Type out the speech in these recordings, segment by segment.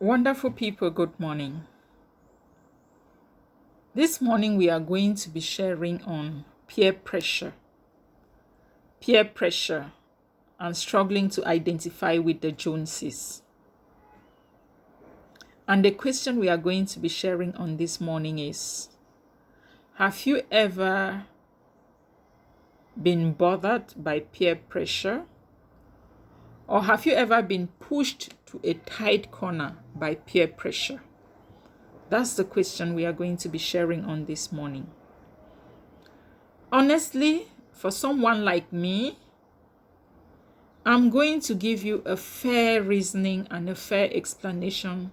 Wonderful people, good morning. This morning we are going to be sharing on peer pressure, and struggling to identify with the Joneses. And the question we are going to be sharing on this morning is, have you ever been bothered by peer pressure? Or have you ever been pushed to a tight corner by peer pressure? That's the question we are going to be sharing on this morning. Honestly, for someone like me, I'm going to give you a fair reasoning and a fair explanation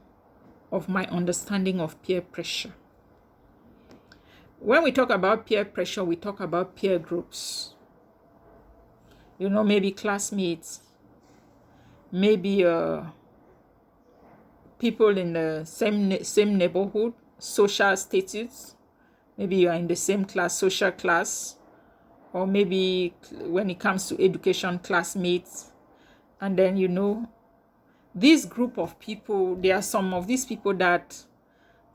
of my understanding of peer pressure. When we talk about peer pressure, we talk about peer groups. Maybe classmates, maybe people in the same neighborhood, social status. Maybe you are in the same class, social class, or maybe when it comes to education, classmates. And then, this group of people, there are some of these people that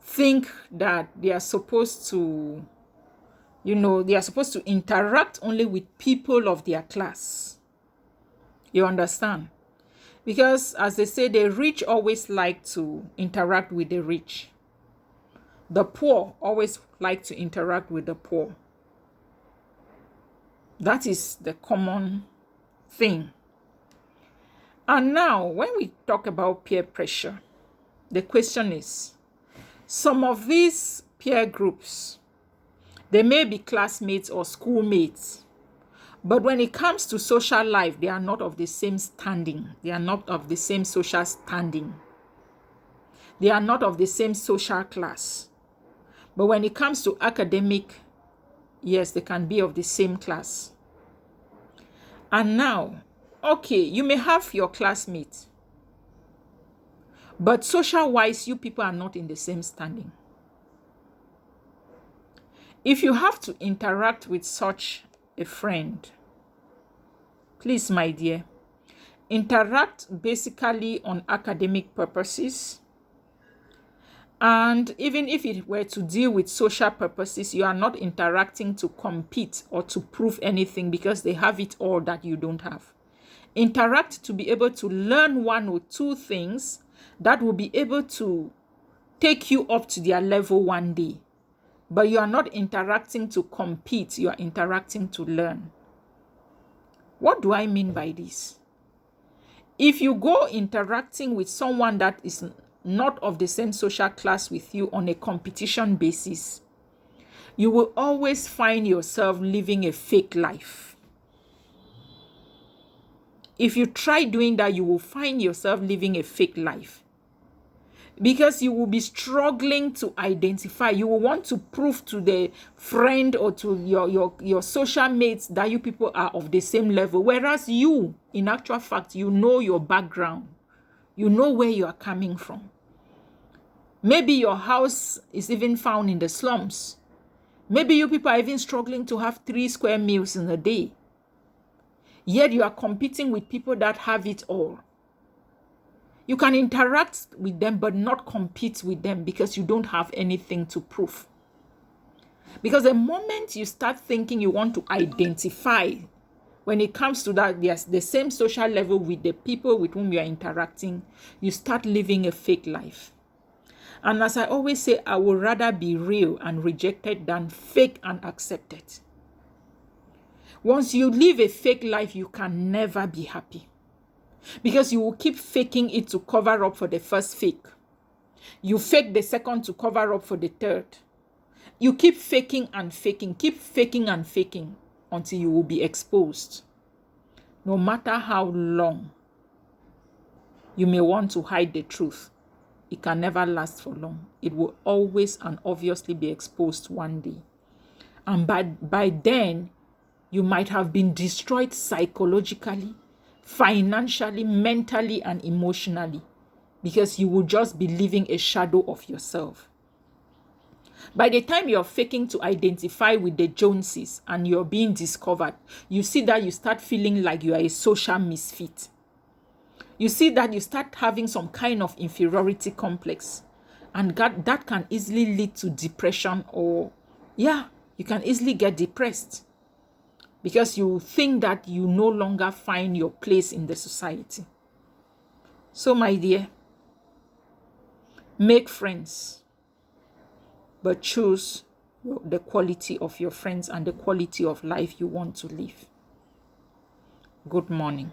think that they are supposed to, interact only with people of their class. You understand? Because as they say, the rich always like to interact with the rich. The poor always like to interact with the poor. That is the common thing. And now, when we talk about peer pressure, the question is, some of these peer groups, they may be classmates or schoolmates, but when it comes to social life, they are not of the same standing. They are not of the same social standing. They are not of the same social class. But when it comes to academic, yes, they can be of the same class. And now, okay, you may have your classmates, but social-wise, you people are not in the same standing. If you have to interact with such a friend, please, my dear, interact basically on academic purposes. And even if it were to deal with social purposes, you are not interacting to compete or to prove anything because they have it all that you don't have. Interact to be able to learn one or two things that will be able to take you up to their level one day. But you are not interacting to compete, you are interacting to learn. What do I mean by this? If you go interacting with someone that is not of the same social class with you on a competition basis, you will always find yourself living a fake life. If you try doing that, you will find yourself living a fake life. Because you will be struggling to identify. You will want to prove to the friend or to your social mates that you people are of the same level. Whereas you, in actual fact, you know your background. You know where you are coming from. Maybe your house is even found in the slums. Maybe you people are even struggling to have 3 square meals in a day. Yet you are competing with people that have it all. You can interact with them but not compete with them because you don't have anything to prove. Because the moment you start thinking you want to identify, when it comes to that, yes, the same social level with the people with whom you are interacting, you start living a fake life. And as I always say, I would rather be real and rejected than fake and accepted. Once you live a fake life, you can never be happy. Because you will keep faking it to cover up for the first fake. You fake the second to cover up for the third. You keep faking and faking, until you will be exposed. No matter how long you may want to hide the truth, it can never last for long. It will always and obviously be exposed one day. And by then, you might have been destroyed psychologically, financially, mentally, and emotionally, because you will just be living a shadow of yourself. By the time you're faking to identify with the Joneses and you're being discovered, you see that you start feeling like you are a social misfit. you see that you start having some kind of inferiority complex, and that can easily lead to depression, or you can easily get depressed because you think that you no longer find your place in the society. So, my dear, make friends, but choose the quality of your friends and the quality of life you want to live. Good morning.